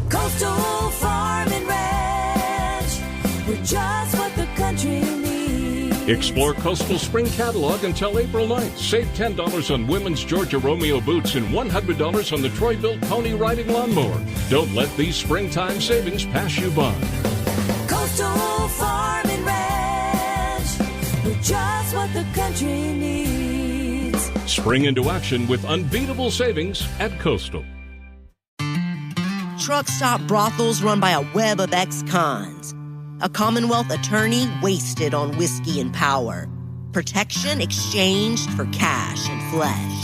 Coastal Farm and Ranch, we're just what the country needs. Explore Coastal Spring Catalog until April 9th. Save $10 on women's Georgia Romeo boots and $100 on the Troy-Bilt Pony Riding Lawnmower. Don't let these springtime savings pass you by. Coastal Farm and Ranch, we're just what the country needs. Spring into action with unbeatable savings at Coastal. Truck stop brothels run by a web of ex-cons. A Commonwealth attorney wasted on whiskey and power. Protection exchanged for cash and flesh.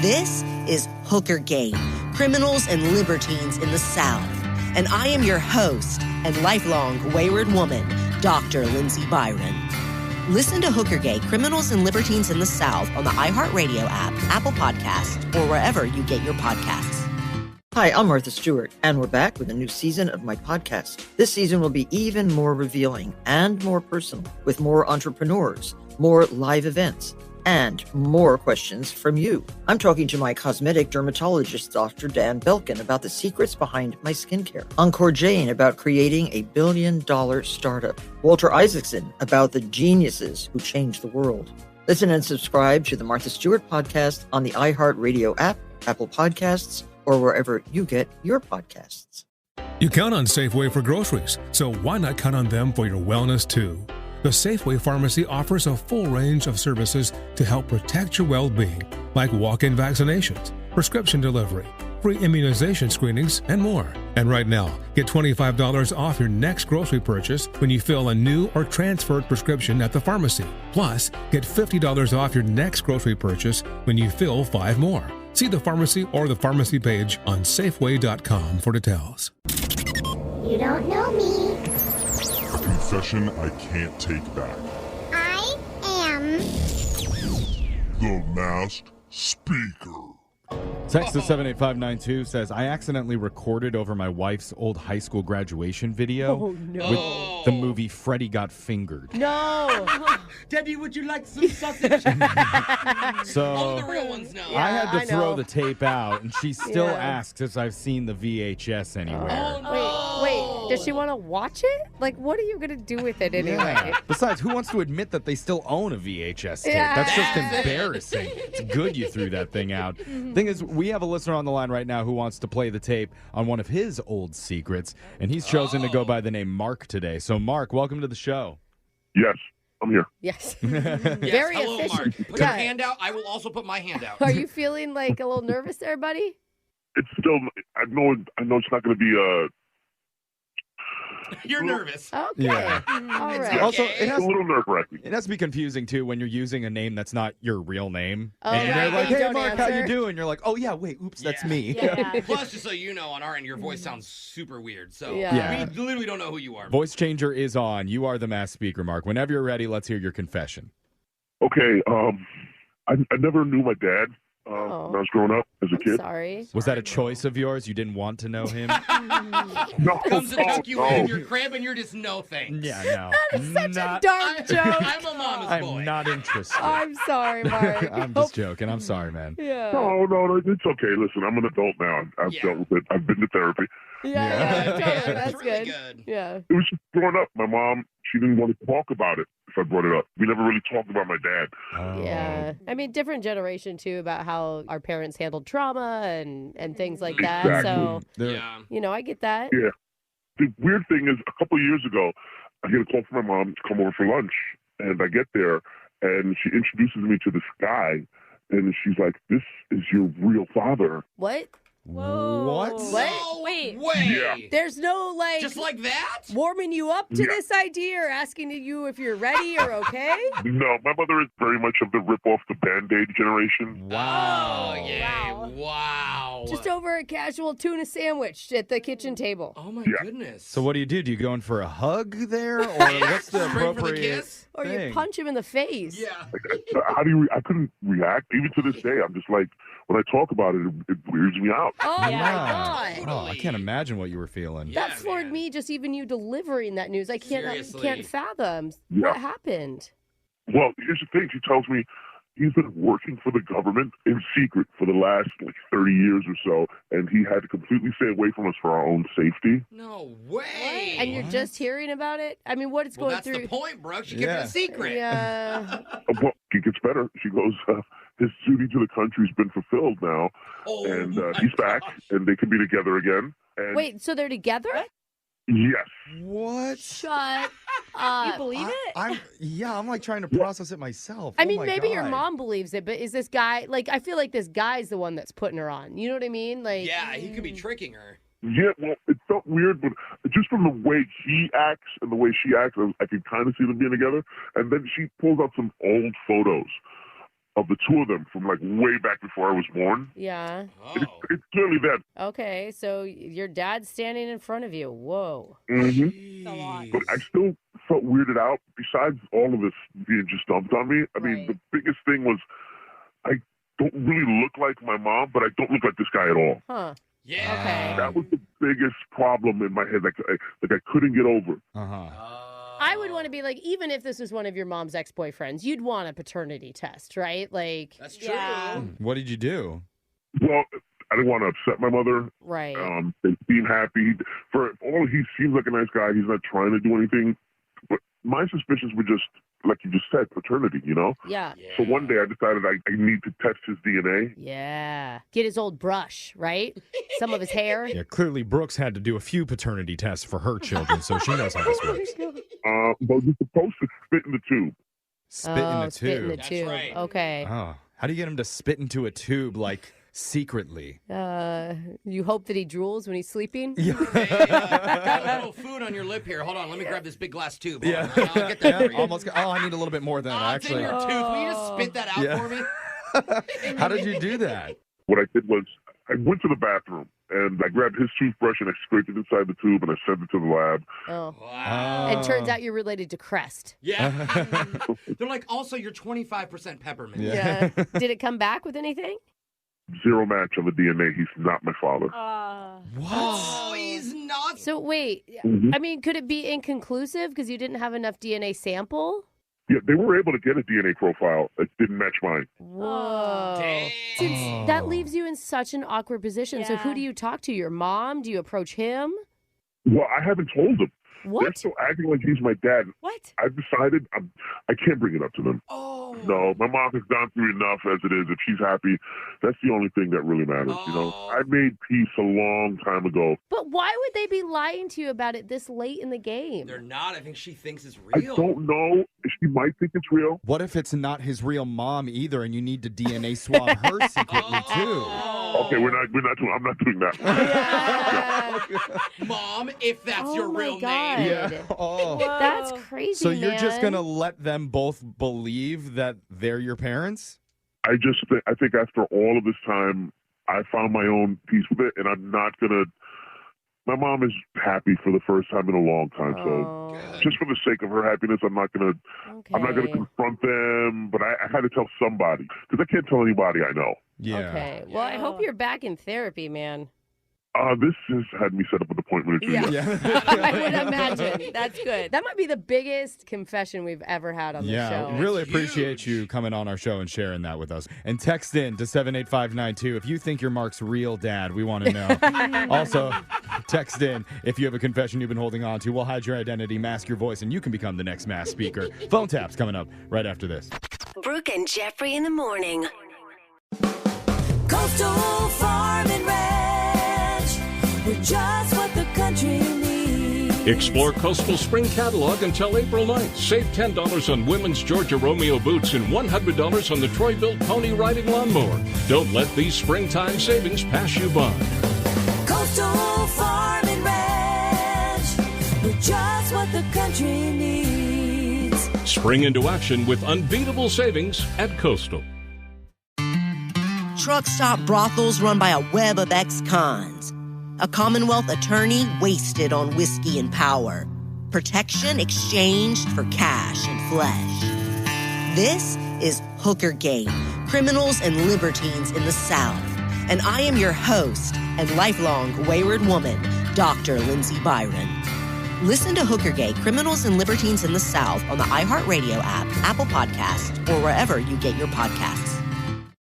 This is Hookergate, Criminals and Libertines in the South. And I am your host and lifelong wayward woman, Dr. Lindsay Byron. Listen to Hookergate, Criminals and Libertines in the South on the iHeartRadio app, Apple Podcasts, or wherever you get your podcasts. Hi, I'm Martha Stewart, and we're back with a new season of my podcast. This season will be even more revealing and more personal, with more entrepreneurs, more live events, and more questions from you. I'm talking to my cosmetic dermatologist, Dr. Dan Belkin, about the secrets behind my skincare. Encore Jane about creating a billion-dollar startup. Walter Isaacson about the geniuses who changed the world. Listen and subscribe to the Martha Stewart podcast on the iHeartRadio app, Apple Podcasts, or wherever you get your podcasts. You count on Safeway for groceries, so why not count on them for your wellness too? The Safeway Pharmacy offers a full range of services to help protect your well-being, like walk-in vaccinations, prescription delivery, free immunization screenings, and more. And right now, get $25 off your next grocery purchase when you fill a new or transferred prescription at the pharmacy. Plus, get $50 off your next grocery purchase when you fill 5 more. See the pharmacy or the pharmacy page on Safeway.com for details. You don't know me. A confession I can't take back. I am The Masked Speaker. Text to 78592 says, I accidentally recorded over my wife's old high school graduation video with the movie Freddy Got Fingered. No. Debbie, would you like some sausage? So the real ones know. I had to I throw know. the tape out, and she still asks if I've seen the VHS anywhere. Wait, does she want to watch it? Like, what are you going to do with it anyway? Yeah. Besides, who wants to admit that they still own a VHS tape? Yeah. That's just embarrassing. It's good you threw that thing out. Thing is, we have a listener on the line right now who wants to play the tape on one of his old secrets, and he's chosen to go by the name Mark today. So, Mark, welcome to the show. Yes, I'm here. Yes. Yes, Very hello, efficient. Mark. Put your hand out. I will also put my hand out. Are you feeling like a little nervous there, buddy? It's still, I know it's not going to be You're nervous. Okay. Yeah. All It's right. Also, Okay. it a has, little nerve-wracking. it has to be confusing, too, when you're using a name that's not your real name. Oh, and right, they're like, you hey, don't Mark, how you answer. doing? You're like, oh, yeah, wait, oops, that's me. Yeah. Plus, just so you know, on our end, your voice sounds super weird. So Yeah. we literally don't know who you are. Voice changer is on. You are the mass speaker, Mark. Whenever you're ready, let's hear your confession. Okay, I never knew my dad when I was growing up as a I'm kid. sorry. Was that a choice of yours? You didn't want to know him? No, Comes to tuck you no. in your crib, and you're just no thanks. Yeah, no. That is such Not- a dark joke. I'm a mama's boy. I'm not interested. I'm sorry, Mark. I'm just joking. I'm sorry, man. Yeah. No, it's okay. Listen, I'm an adult now. I've Yeah. dealt with it. I've been to therapy. Yeah, totally. It's That's really good. Yeah. It was just growing up. My mom, she didn't want to talk about it if I brought it up. We never really talked about my dad. Oh. Yeah. I mean, different generation, too, about how our parents handled trauma and things like that. Exactly. So, There- Yeah. you know, I get that. Yeah. The weird thing is, a couple of years ago, I get a call from my mom to come over for lunch. And I get there, and she introduces me to this guy. And she's like, this is your real father. What? What? What? No Wait. way. Yeah. There's no, like, Just like that? warming you up to Yeah. this idea or asking you if you're ready or okay? No, my mother is very much of the rip-off the Band-Aid generation. Wow. Oh, yeah. Wow. Just over a casual tuna sandwich at the kitchen table. Oh, my Yeah. goodness. So what do? You go in for a hug there? Or what's the Straight for the appropriate kiss? Or you thing? punch him in the face. Yeah. How do you? I couldn't react. Even to this day, I'm just like, when I talk about it, it weirds me out. Oh, my Yeah. God. Oh, I can't imagine what you were feeling. Yeah. That floored man. me, just even you delivering that news. I can't Seriously. fathom Yeah. what happened. Well, here's the thing. She tells me, He's been working for the government in secret for the last 30 years or so, and he had to completely stay away from us for our own safety. No way. And you're just hearing about it? I mean, what it's going that's through? That's the point, Brooke. She kept it a secret. Yeah. Well, it gets better. She goes, his duty to the country's been fulfilled now, and he's back, and they can be together again. And Wait, so they're together? yes. What? Shut up. You believe it? I'm like trying to process it myself. I mean, maybe your mom believes it, but is this guy, I feel like this guy's the one that's putting her on. You know what I mean? Yeah, he could be tricking her. Yeah, well, it felt weird, but just from the way he acts and the way she acts, I could kind of see them being together. And then she pulls out some old photos of the two of them from way back before I was born. Yeah. Oh. It's clearly them. Okay, so your dad's standing in front of you. Whoa. Mm-hmm. But I still felt weirded out. Besides all of this being just dumped on me, I mean, the biggest thing was I don't really look like my mom, but I don't look like this guy at all. Huh. Yeah. Okay. That was the biggest problem in my head. I couldn't get over. I would want to be even if this was one of your mom's ex-boyfriends, you'd want a paternity test, right? That's true. Yeah. What did you do? Well, I didn't want to upset my mother. Right. They seem happy. For all, he seems like a nice guy. He's not trying to do anything. But my suspicions were just, like you just said, paternity, you know? Yeah. So one day I decided I need to test his DNA. Yeah. Get his old brush, right? Some of his hair. Yeah, clearly Brooks had to do a few paternity tests for her children, so she knows how this works. But you're supposed to spit in the tube. Spit in the tube. Spit in the tube. right. Okay. Oh, how do you get him to spit into a tube secretly? You hope that he drools when he's sleeping? Hey, got a little food on your lip here. Hold on, let me grab this big glass tube. Hold on, I'll get that for you. Almost. Oh, I need a little bit more than that, It's in actually. your tooth. Will you just spit that out for me? How did you do that? What I did was I went to the bathroom and I grabbed his toothbrush and I scraped it inside the tube and I sent it to the lab. Oh. Wow. And turns out you're related to Crest. Yeah. They're like, also, you're 25% peppermint. Yeah. Did it come back with anything? Zero match on the DNA. He's not my father. What? Oh, he's not. So wait, I mean, could it be inconclusive because you didn't have enough DNA sample? Yeah, they were able to get a DNA profile that didn't match mine. Whoa. Dang. Since that leaves you in such an awkward position. So who Yeah. do you talk to? Your mom? Do you approach him? Well, I haven't told them. They're What? still acting like he's my dad. What? I've decided I can't bring it up to them. Oh. No, my mom has gone through enough as it is. If she's happy, that's the only thing that really matters, you know? Oh. I made peace a long time ago. But why would they be lying to you about it this late in the game? They're not. I think she thinks it's I real. don't know. She might think it's real. What if it's not his real mom either, and you need to DNA swab her secretly too? Okay, I'm not doing that. Mom, if that's Oh your my real God. name. Yeah. Oh. That's crazy, So you're just man. gonna let them both believe that they're your parents? I think after all of this time, I found my own peace with it, and I'm not gonna. My mom is happy for the first time in a long time, so just for the sake of her happiness, I'm not gonna confront them. But I had to tell somebody because I can't tell anybody I know. Yeah. Okay. Well, I hope you're back in therapy, man. This has had me set up an appointment. Yeah. Yeah. I would imagine. That's good. That might be the biggest confession we've ever had on the show. Really appreciate you coming on our show and sharing that with us. And text in to 78592 if you think you're Mark's real dad. We want to know. Also, text in if you have a confession you've been holding on to. We'll hide your identity, mask your voice, and you can become the next masked speaker. Phone taps coming up right after this. Brooke and Jeffrey in the morning. Coastal Farm and Ranch. We're just what the country needs. Explore Coastal Spring Catalog until April 9th. Save $10 on women's Georgia Romeo boots and $100 on the Troy-Bilt Pony Riding Lawnmower. Don't let these springtime savings pass you by. Coastal Farm and Ranch. We're just what the country needs. Spring into action with unbeatable savings at Coastal. Truck stop brothels run by a web of ex-cons. A Commonwealth attorney wasted on whiskey and power. Protection exchanged for cash and flesh. This is Hooker Gate, Criminals and Libertines in the South. And I am your host and lifelong wayward woman, Dr. Lindsay Byron. Listen to Hooker Gay, Criminals and Libertines in the South on the iHeartRadio app, Apple Podcasts, or wherever you get your podcasts.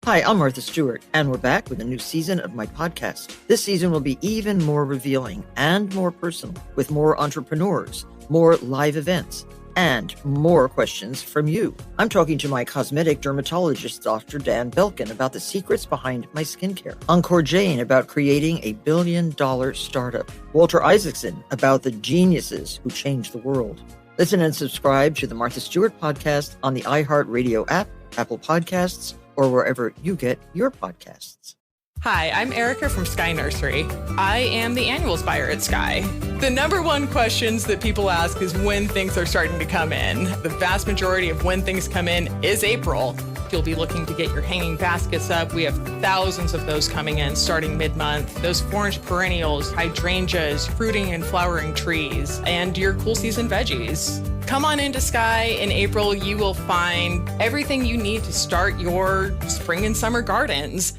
Hi, I'm Martha Stewart, and we're back with a new season of my podcast. This season will be even more revealing and more personal, with more entrepreneurs, more live events, and more questions from you. I'm talking to my cosmetic dermatologist, Dr. Dan Belkin, about the secrets behind my skincare. Encore Jane about creating a billion-dollar startup. Walter Isaacson about the geniuses who changed the world. Listen and subscribe to the Martha Stewart podcast on the iHeartRadio app, Apple Podcasts, or wherever you get your podcasts. Hi, I'm Erica from Sky Nursery. I am the annuals buyer at Sky. The number one questions that people ask is when things are starting to come in. The vast majority of when things come in is April. You'll be looking to get your hanging baskets up. We have thousands of those coming in starting mid-month. Those 4-inch perennials, hydrangeas, fruiting and flowering trees, and your cool season veggies. Come on into Sky in April. You will find everything you need to start your spring and summer gardens.